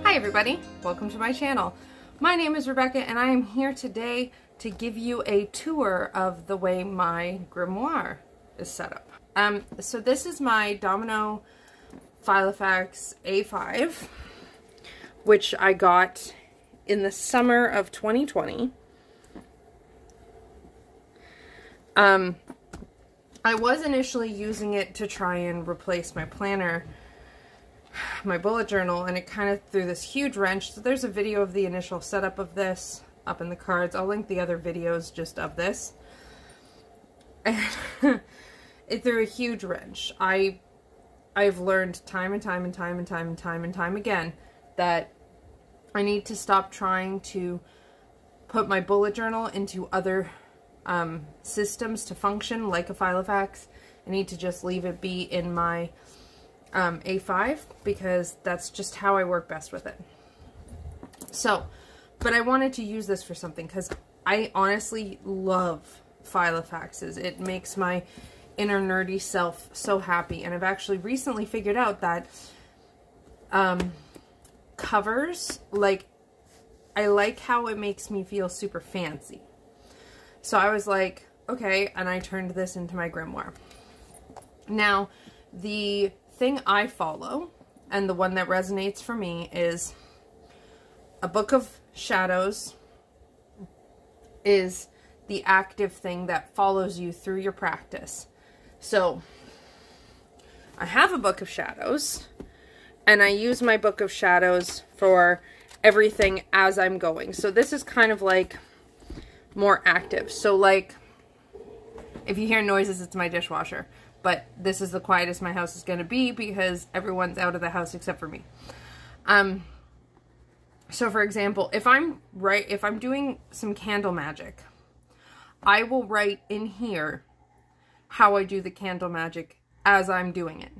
Hi everybody, welcome to my channel. My name is Rebecca and I am here today to give you a tour of the way my grimoire is set up. So this is my Domino Filofax A5, which I got in the summer of 2020. I was initially using it to try and replace my planner, my bullet journal, and it kind of threw this huge wrench. So there's a video of the initial setup of this up in the cards. I'll link the other videos just of this. And it threw a huge wrench. I've learned time and time again that I need to stop trying to put my bullet journal into other systems to function like a Filofax. I need to just leave it be in my A5 because that's just how I work best with it. So, but I wanted to use this for something because I honestly love Filofaxes. It makes my inner nerdy self so happy, and I've actually recently figured out that covers, like, I like how it makes me feel super fancy. So I was like, okay, and I turned this into my grimoire. Now, the thing I follow, and the one that resonates for me, is a book of shadows is the active thing that follows you through your practice. So I have a book of shadows, and I use my book of shadows for everything as I'm going. So this is kind of like more active. So like, if you hear noises, it's my dishwasher. But this is the quietest my house is going to be because everyone's out of the house except for me. So for example, if I'm doing some candle magic, I will write in here how I do the candle magic as I'm doing it.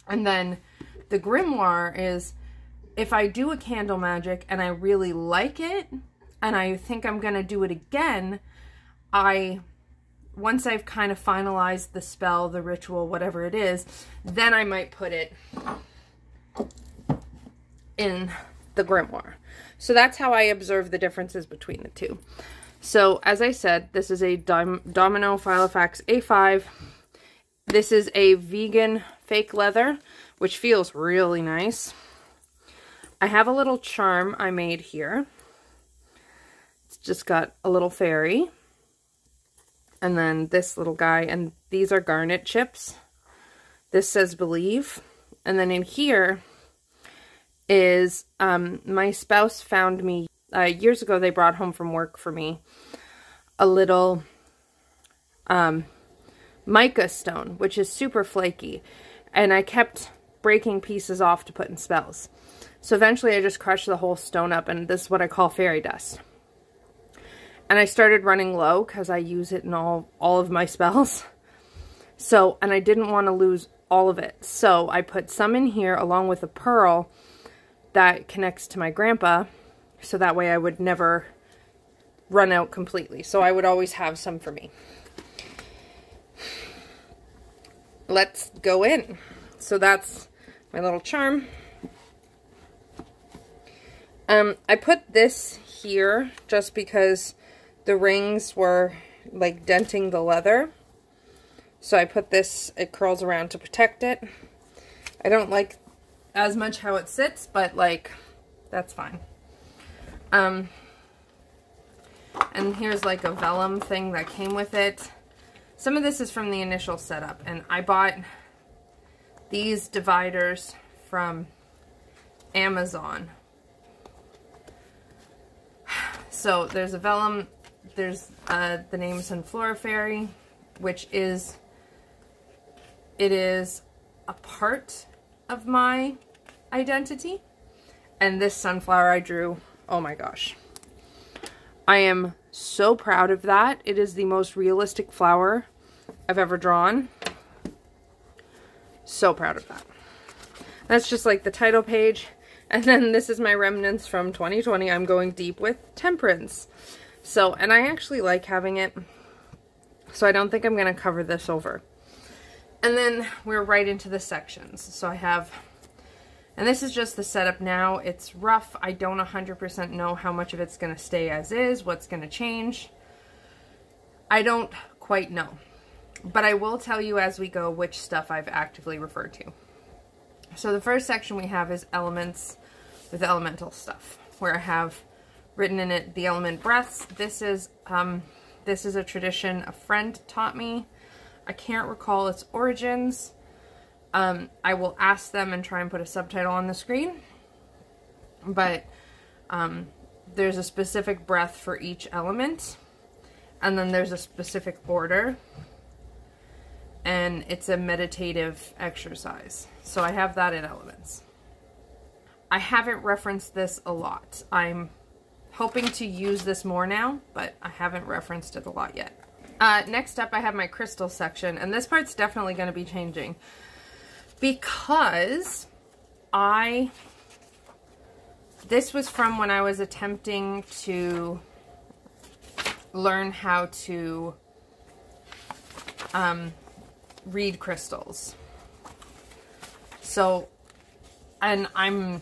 And then the grimoire is, if I do a candle magic and I really like it and I think I'm going to do it again, once I've kind of finalized the spell, the ritual, whatever it is, then I might put it in the grimoire. So that's how I observe the differences between the two. So as I said, this is a Domino Filofax A5. This is a vegan fake leather, which feels really nice. I have a little charm I made here. It's just got a little fairy. And then this little guy, and these are garnet chips. This says believe. And then in here is, my spouse found me, years ago they brought home from work for me a little mica stone, which is super flaky. And I kept breaking pieces off to put in spells. So eventually I just crushed the whole stone up, and this is what I call fairy dust. And I started running low because I use it in all of my spells. So, and I didn't want to lose all of it. So I put some in here along with a pearl that connects to my grandpa. So that way I would never run out completely. So I would always have some for me. Let's go in. So that's my little charm. I put this here just because the rings were like denting the leather. So I put this, it curls around to protect it. I don't like as much how it sits, but like, that's fine. And here's like a vellum thing that came with it. Some of this is from the initial setup, and I bought these dividers from Amazon. So there's a vellum, there's the name Sunflora Fairy, which is, it is a part of my identity. And this sunflower I drew, oh my gosh. I am so proud of that. It is the most realistic flower I've ever drawn. So proud of that. That's just like the title page. And then this is my remnants from 2020. I'm going deep with Temperance. So, and I actually like having it. So I don't think I'm going to cover this over. And then we're right into the sections. So I have And this is just the setup now. It's rough. I don't 100% know how much of it's going to stay as is, what's going to change. I don't quite know. But I will tell you as we go which stuff I've actively referred to. So the first section we have is elements with elemental stuff, where I have written in it the element breaths. This is a tradition a friend taught me. I can't recall its origins. I will ask them and try and put a subtitle on the screen. But there's a specific breath for each element. And then there's a specific order. And it's a meditative exercise. So I have that in elements. I haven't referenced this a lot. I'm hoping to use this more now, but I haven't referenced it a lot yet. Next up, I have my crystal section, and this part's definitely going to be changing because this was from when I was attempting to learn how to read crystals. So, and I'm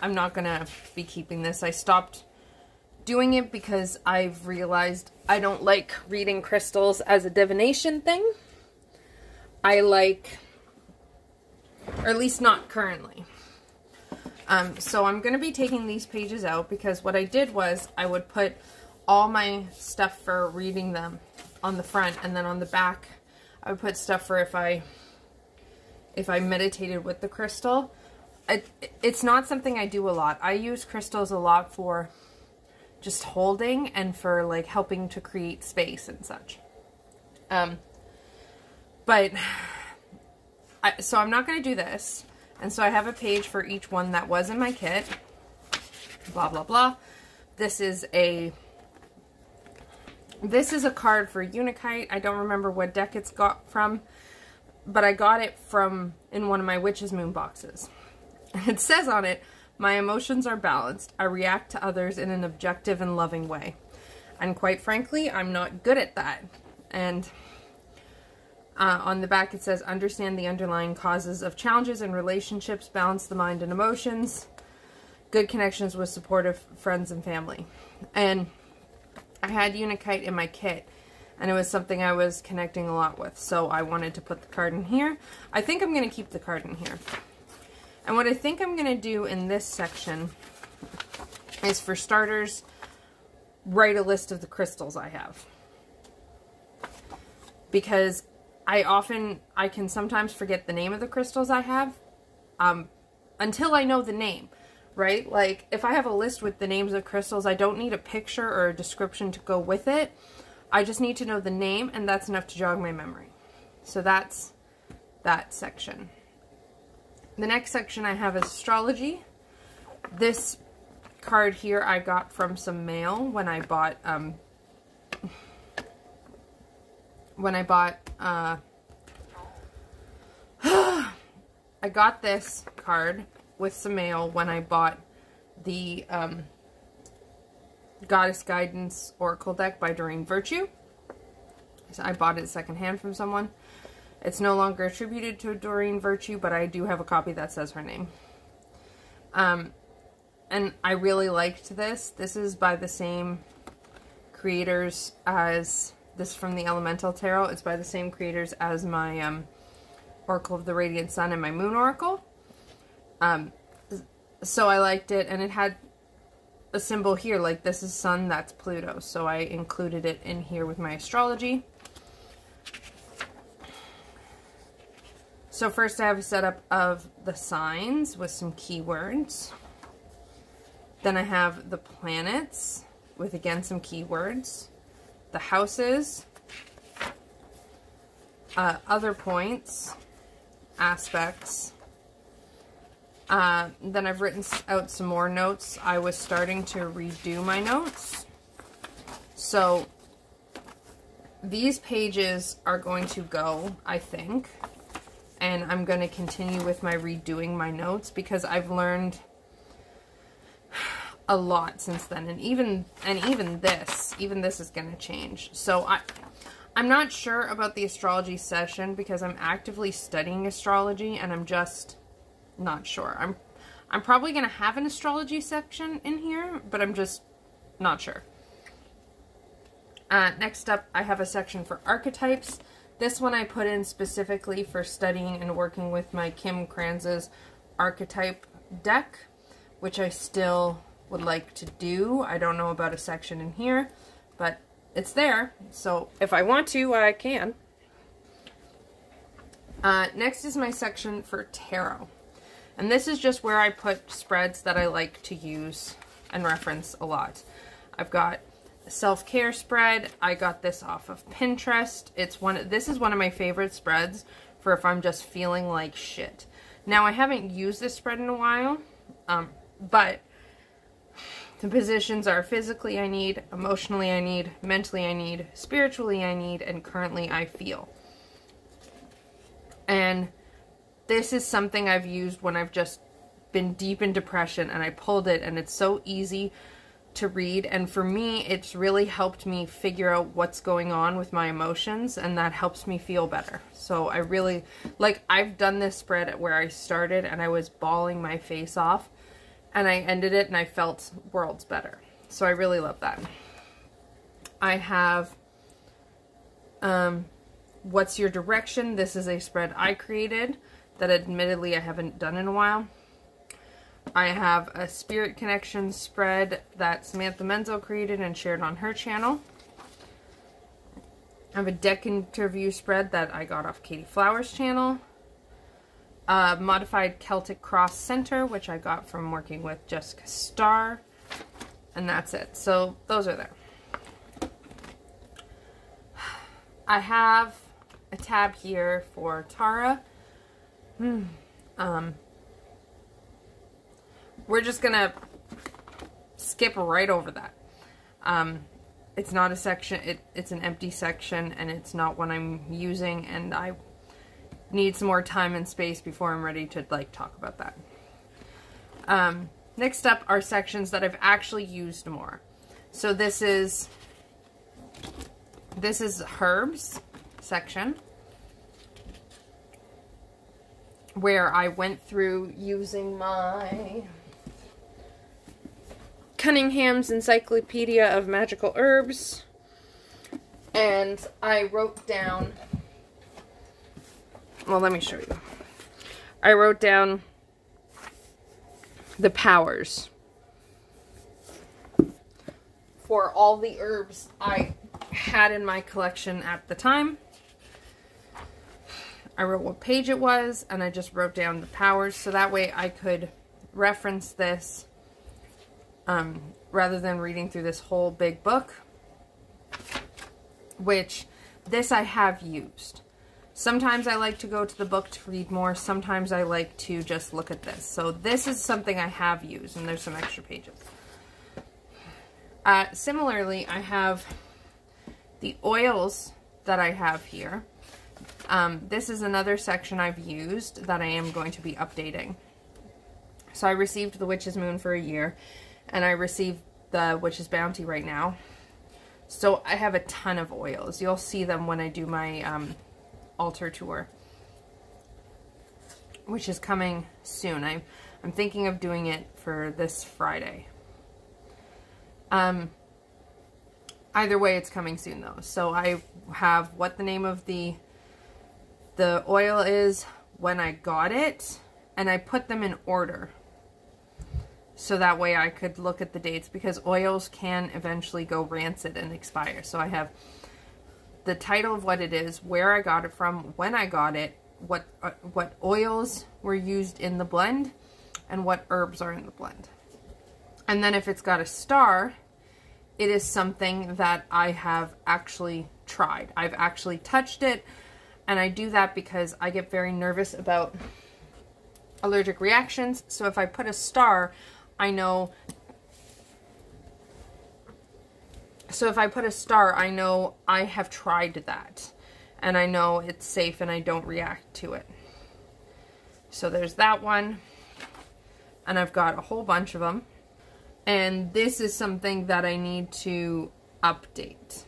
not gonna be keeping this. I stopped doing it because I've realized I don't like reading crystals as a divination thing. I like, or at least not currently. So I'm gonna be taking these pages out because what I did was I would put all my stuff for reading them on the front, and then on the back I would put stuff for if I meditated with the crystal. It's not something I do a lot. I use crystals a lot for just holding and for like helping to create space and such. So I'm not going to do this. And so I have a page for each one that was in my kit. Blah, blah, blah. This is a card for Unikite. I don't remember what deck it's got from, but I got it from in one of my Witch's Moon boxes. It says on it, "My emotions are balanced. I react to others in an objective and loving way." And quite frankly, I'm not good at that. And on the back it says, "Understand the underlying causes of challenges in relationships, balance the mind and emotions, good connections with supportive friends and family." And I had Unikite in my kit, and it was something I was connecting a lot with, so I wanted to put the card in here. I think I'm going to keep the card in here. And what I think I'm going to do in this section is, for starters, write a list of the crystals I have. Because I can sometimes forget the name of the crystals I have until I know the name, right? Like, if I have a list with the names of crystals, I don't need a picture or a description to go with it. I just need to know the name, and that's enough to jog my memory. So that's that section. The next section I have is Astrology. This card here I got from some mail when I bought I got this card with some mail when I bought the Goddess Guidance Oracle deck by Doreen Virtue. So I bought it secondhand from someone. It's no longer attributed to Doreen Virtue, but I do have a copy that says her name. And I really liked this. This is by the same creators as this from the Elemental Tarot. It's by the same creators as my Oracle of the Radiant Sun and my Moon Oracle. So I liked it, and it had a symbol here, like this is Sun, that's Pluto. So I included it in here with my Astrology. So first I have a setup of the signs with some keywords. Then I have the planets with, again, some keywords. The houses. Other points. Aspects. Then I've written out some more notes. I was starting to redo my notes. So these pages are going to go, I think. And I'm going to continue with my redoing my notes because I've learned a lot since then. And even this is going to change. So I'm not sure about the astrology session because I'm actively studying astrology and I'm just not sure. I'm probably going to have an astrology section in here, but I'm just not sure. Next up, I have a section for archetypes. This one I put in specifically for studying and working with my Kim Kranz's archetype deck, which I still would like to do. I don't know about a section in here, but it's there, so if I want to, I can. Next is my section for tarot. And this is just where I put spreads that I like to use and reference a lot. I've got a self-care spread. I got this off of Pinterest. This is one of my favorite spreads for if I'm just feeling like shit. Now, I haven't used this spread in a while, but the positions are physically I need, emotionally I need, mentally I need, spiritually I need, and currently I feel. And this is something I've used when I've just been deep in depression, and I pulled it, and it's so easy to read. And for me, it's really helped me figure out what's going on with my emotions, and that helps me feel better. So I really, like, I've done this spread where I started and I was bawling my face off, and I ended it and I felt worlds better. So I really love that. I have What's Your Direction? This is a spread I created that admittedly I haven't done in a while. I have a Spirit Connection spread that Samantha Menzo created and shared on her channel. I have a deck interview spread that I got off Katie Flower's channel. Modified Celtic Cross Center, which I got from working with Jessica Starr. And that's it. So those are there. I have a tab here for Tara. We're just gonna skip right over that. It's not a section, it's an empty section, and it's not one I'm using, and I need some more time and space before I'm ready to like talk about that. Next up are sections that I've actually used more. So this is Herbs section, where I went through using my Cunningham's Encyclopedia of Magical Herbs, and I wrote down, well, let me show you. I wrote down the powers for all the herbs I had in my collection at the time. I wrote what page it was, and I just wrote down the powers, so that way I could reference this rather than reading through this whole big book, which this I have used. Sometimes I like to go to the book to read more. Sometimes I like to just look at this. So this is something I have used, and there's some extra pages. Similarly, I have the oils that I have here. This is another section I've used that I am going to be updating. So I received the Witch's Moon for a year, and I received the Witch's Bounty right now. So I have a ton of oils. You'll see them when I do my altar tour, which is coming soon. I'm thinking of doing it for this Friday. Either way, it's coming soon though. So I have what the name of the oil is, when I got it, and I put them in order. So that way I could look at the dates, because oils can eventually go rancid and expire. So I have the title of what it is, where I got it from, when I got it, what oils were used in the blend, and what herbs are in the blend. And then if it's got a star, it is something that I have actually tried. I've actually touched it, and I do that because I get very nervous about allergic reactions. So if I put a star, I know... So if I put a star, I know I have tried that, and I know it's safe and I don't react to it. So there's that one, and I've got a whole bunch of them. And this is something that I need to update.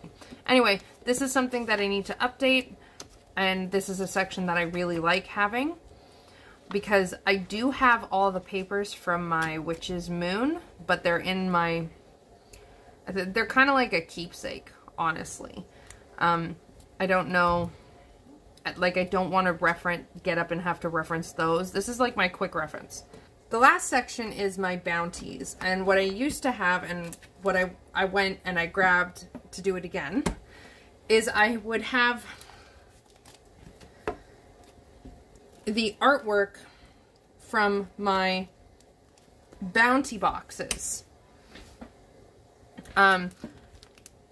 Anyway, this is something that I need to update, and this is a section that I really like having. because I do have all the papers from my Witch's Moon, but they're in my, they're kind of like a keepsake, honestly. I don't know, like I don't want to get up and have to reference those. This is like my quick reference. The last section is my bounties, and what I used to have and what I went and I grabbed to do it again is I would have the artwork from my bounty boxes.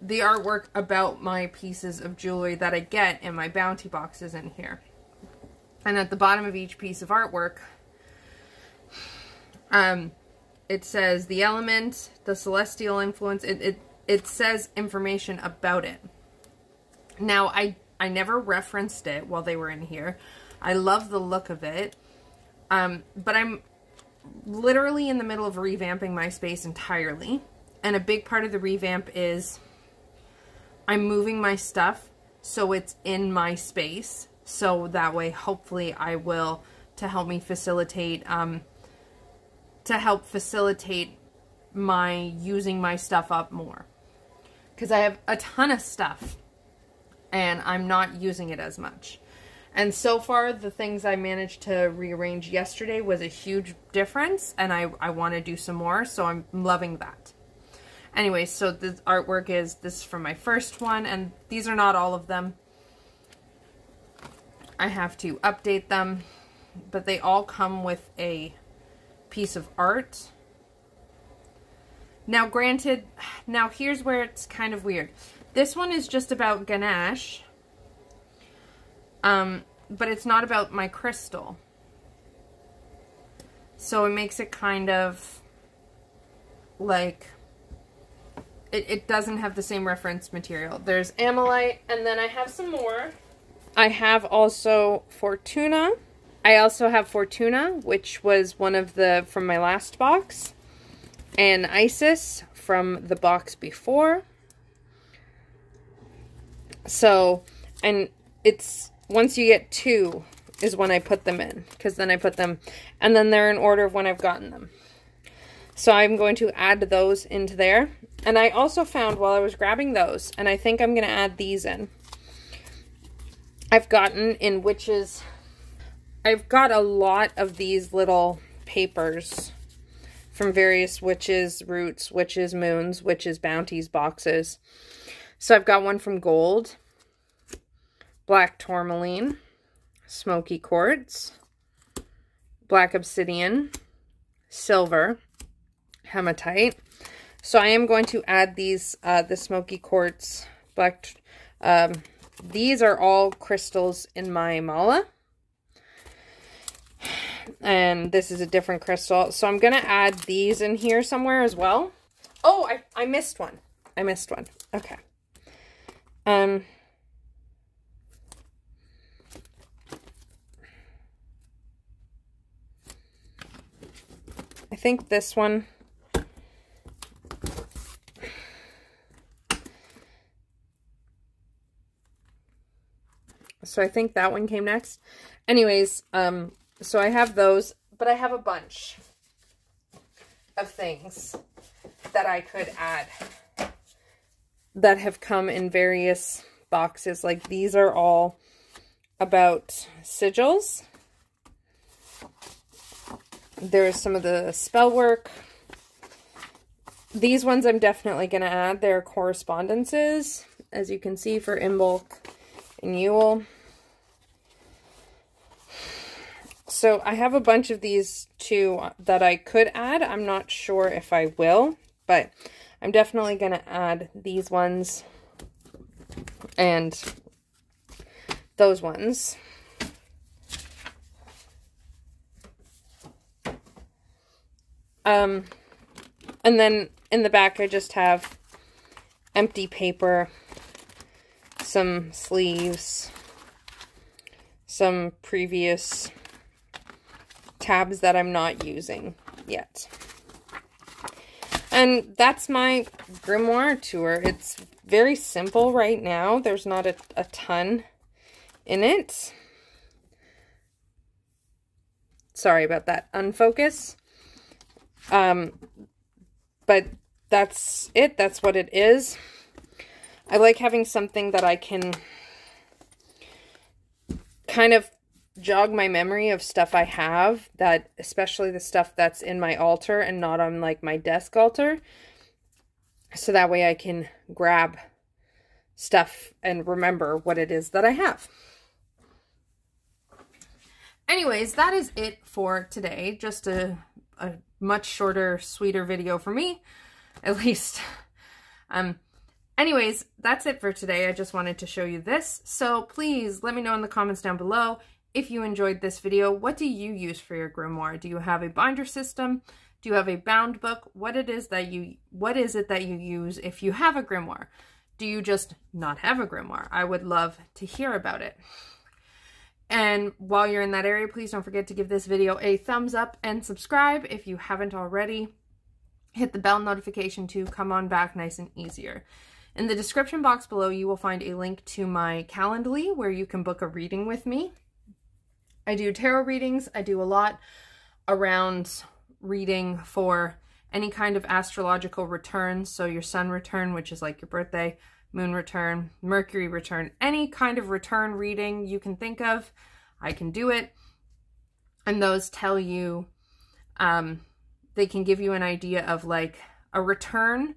The artwork about my pieces of jewelry that I get in my bounty boxes in here. And at the bottom of each piece of artwork, it says the element, the celestial influence, it says information about it. Now, I never referenced it while they were in here. I love the look of it. But I'm literally in the middle of revamping my space entirely. And a big part of the revamp is I'm moving my stuff so it's in my space. So that way, hopefully, I will, to help me facilitate, my using my stuff up more. Because I have a ton of stuff and I'm not using it as much. And so far, the things I managed to rearrange yesterday was a huge difference, and I want to do some more, so I'm loving that. Anyway, so this artwork is this from my first one, and these are not all of them. I have to update them, but they all come with a piece of art. Now, granted, now here's where it's kind of weird. This one is just about Ganesh. But it's not about my crystal. So it makes it kind of like, it doesn't have the same reference material. There's Amalite, and then I have some more. I have also Fortuna. I also have Fortuna, which was one of the, from my last box. And Isis from the box before. So, and it's, once you get two is when I put them in, because then I put them, and then they're in order of when I've gotten them. So I'm going to add those into there. And I also found while I was grabbing those, and I think I'm going to add these in, I've gotten in Witches, I've got a lot of these little papers from various Witches Roots, Witches Moons, Witches Bounties boxes. So I've got one from Gold, Black Tourmaline, Smoky Quartz, Black Obsidian, Silver, Hematite. So I am going to add these, the Smoky Quartz, Black, these are all crystals in my mala. And this is a different crystal. So I'm going to add these in here somewhere as well. Oh, I missed one. I missed one. Okay. I think this one. So I think that one came next. Anyways, so I have those, but I have a bunch of things that I could add that have come in various boxes. Like these are all about sigils. There's some of the spell work. These ones I'm definitely going to add. They're correspondences, as you can see, for Imbolc and Yule. So I have a bunch of these too that I could add. I'm not sure if I will, but I'm definitely going to add these ones and those ones. And then in the back I just have empty paper, some sleeves, some previous tabs that I'm not using yet. And that's my grimoire tour. It's very simple right now. There's not a ton in it. sorry about that, unfocus. But that's it. That's what it is. I like having something that I can kind of jog my memory of stuff I have, that especially the stuff that's in my altar and not on like my desk altar. So that way I can grab stuff and remember what it is that I have. Anyways, that is it for today. Just a much shorter, sweeter video for me, at least. Anyways, that's it for today. I just wanted to show you this. So please let me know in the comments down below if you enjoyed this video. What do you use for your grimoire? Do you have a binder system? Do you have a bound book? What is it that you use if you have a grimoire? Do you just not have a grimoire? I would love to hear about it. And while you're in that area, please don't forget to give this video a thumbs up and subscribe if you haven't already. Hit the bell notification to come on back nice and easier. In the description box below, you will find a link to my Calendly where you can book a reading with me. I do tarot readings. I do a lot around reading for any kind of astrological return. So your sun return, which is like your birthday, moon return, Mercury return, any kind of return reading you can think of, I can do it. And those tell you, they can give you an idea of like a return.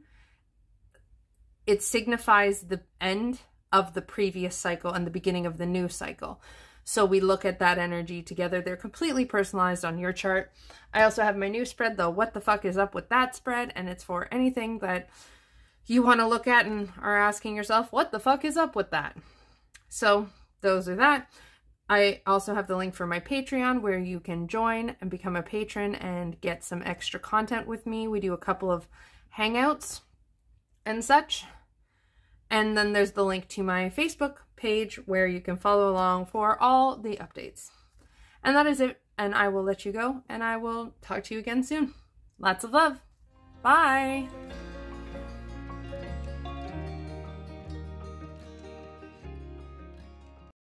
It signifies the end of the previous cycle and the beginning of the new cycle. So we look at that energy together. They're completely personalized on your chart. I also have my new spread, the What the Fuck Is Up With That spread, and it's for anything that you want to look at and are asking yourself, what the fuck is up with that? So those are that. I also have the link for my Patreon where you can join and become a patron and get some extra content with me. We do a couple of hangouts and such. And then there's the link to my Facebook page where you can follow along for all the updates. And that is it. And I will let you go and I will talk to you again soon. Lots of love. Bye.